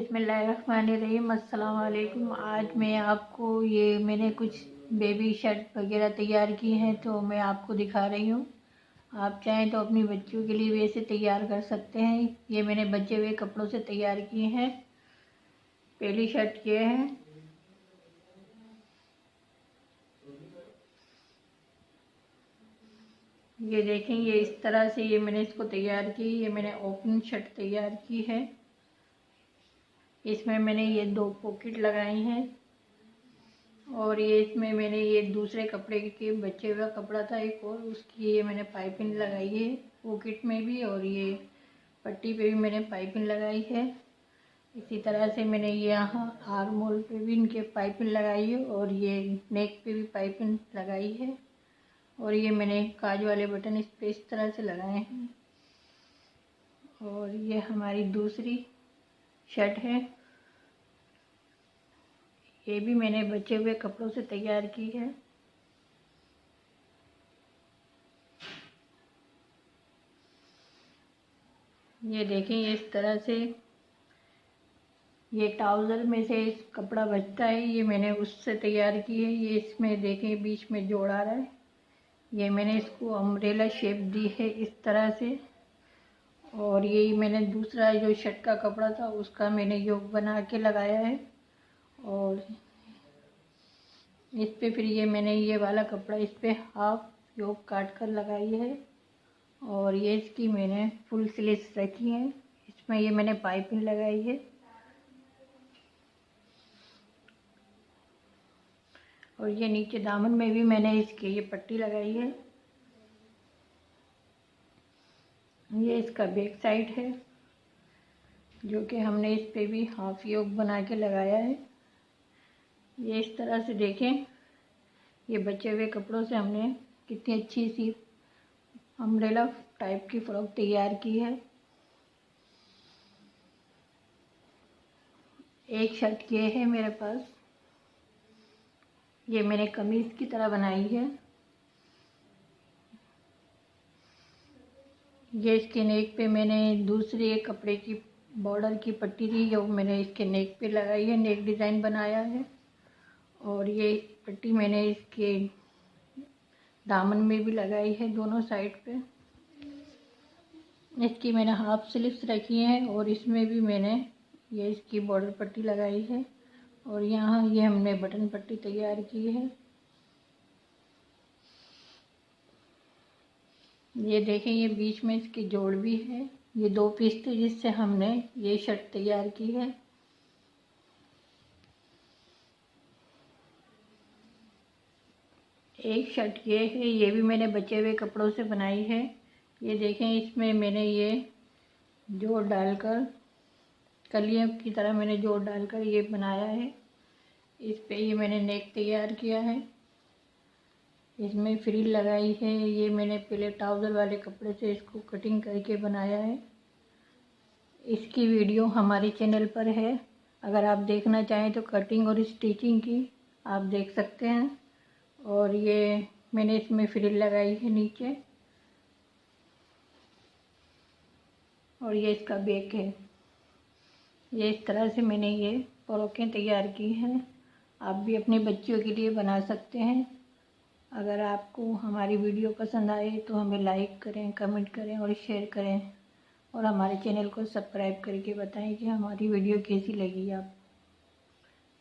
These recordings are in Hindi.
बिस्मिल्लाहिर्रहमानिर्रहीम। अस्सलाम वालेकुम। आज मैं आपको मैंने कुछ बेबी शर्ट वगैरह तैयार की हैं तो मैं आपको दिखा रही हूँ। आप चाहें तो अपनी बच्चियों के लिए भी ऐसे तैयार कर सकते हैं। ये मैंने बचे हुए कपड़ों से तैयार किए हैं। पहली शर्ट ये है, ये देखें, ये इस तरह से मैंने इसको तैयार की। ये मैंने ओपन शर्ट तैयार की है। इसमें मैंने ये 2 पॉकेट लगाई हैं और ये इसमें मैंने ये दूसरे कपड़े के बचे हुआ कपड़ा था एक और, उसकी ये मैंने पाइपिंग लगाई है पॉकेट में भी, और ये पट्टी पे भी मैंने पाइपिंग लगाई है। इसी तरह से मैंने ये यहाँ आर्म होल पे भी इनके पाइपिंग लगाई है और ये नेक पे भी पाइपिंग लगाई है। और ये मैंने काज वाले बटन इस पे इस तरह से लगाए हैं। और ये हमारी दूसरी शर्ट है, ये भी मैंने बचे हुए कपड़ों से तैयार की है। ये देखें, ये इस तरह से ये ट्राउज़र में से इस कपड़ा बचता है, ये मैंने उससे तैयार की है। ये इसमें देखें बीच में जोड़ आ रहा है, ये मैंने इसको अम्ब्रेला शेप दी है इस तरह से। और ये मैंने दूसरा जो शर्ट का कपड़ा था उसका मैंने योग बना के लगाया है। और इस पे फिर ये मैंने ये वाला कपड़ा इस पे हाफ योग काट कर लगाई है। और ये इसकी मैंने फुल स्लीव्स रखी हैं, इसमें ये मैंने पाइपिंग लगाई है। और ये नीचे दामन में भी मैंने इसके ये पट्टी लगाई है। ये इसका बैक साइड है जो कि हमने इस पे भी हाफ योग बना के लगाया है। ये इस तरह से देखें, ये बचे हुए कपड़ों से हमने कितनी अच्छी सी अम्ब्रेला टाइप की फ्रॉक तैयार की है। एक शर्ट ये है मेरे पास, ये मैंने कमीज की तरह बनाई है। ये इसके नेक पे मैंने दूसरी एक कपड़े की बॉर्डर की पट्टी थी जो मैंने इसके नेक पे लगाई है, नेक डिज़ाइन बनाया है। और ये पट्टी मैंने इसके दामन में भी लगाई है दोनों साइड पे। इसकी मैंने हाफ स्लीव्स रखी हैं और इसमें भी मैंने ये इसकी बॉर्डर पट्टी लगाई है। और यहाँ ये हमने बटन पट्टी तैयार की है। ये देखें, ये बीच में इसकी जोड़ भी है। ये 2 पीस थे जिससे हमने ये शर्ट तैयार की है। एक शर्ट ये है, ये भी मैंने बचे हुए कपड़ों से बनाई है। ये देखें, इसमें मैंने ये जोड़ डालकर कलियों की तरह मैंने जोड़ डालकर ये बनाया है। इस पे ये मैंने नेक तैयार किया है, इसमें फ्रिल लगाई है। ये मैंने पहले ट्राउज़र वाले कपड़े से इसको कटिंग करके बनाया है। इसकी वीडियो हमारे चैनल पर है, अगर आप देखना चाहें तो कटिंग और स्टिचिंग की आप देख सकते हैं। और ये मैंने इसमें फ्रिल लगाई है नीचे। और ये इसका बैक है। ये इस तरह से मैंने ये फ्रॉकें तैयार की हैं। आप भी अपने बच्चियों के लिए बना सकते हैं। अगर आपको हमारी वीडियो पसंद आए तो हमें लाइक करें, कमेंट करें और शेयर करें। और हमारे चैनल को सब्सक्राइब करके बताएं कि हमारी वीडियो कैसी लगी आप।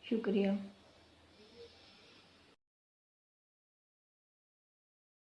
शुक्रिया।